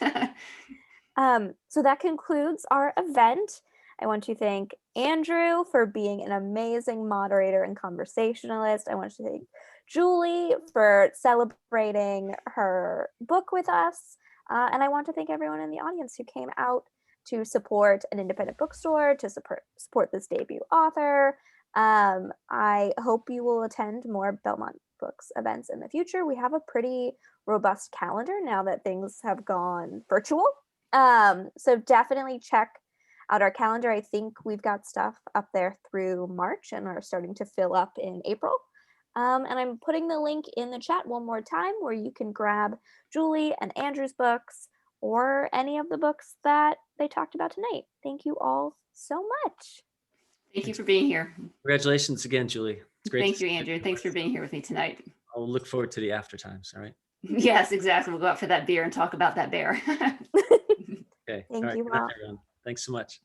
So that concludes our event. I want to thank Andrew for being an amazing moderator and conversationalist. I want to thank Julie for celebrating her book with us. And I want to thank everyone in the audience who came out to support an independent bookstore, to support this debut author. I hope you will attend more Belmont Books events in the future. We have a pretty robust calendar now that things have gone virtual. So definitely check out our calendar. I think we've got stuff up there through March and are starting to fill up in April. And I'm putting the link in the chat one more time where you can grab Julie and Andrew's books or any of the books that they talked about tonight. Thank you all so much. Thank you for being here. Congratulations again, Julie. It's great. Thank you, Andrew. Thanks for being here with me tonight. I'll look forward to the after times. All right. Yes, exactly. We'll go out for that beer and talk about that bear. Okay. Thank you all. Everyone. Thanks so much.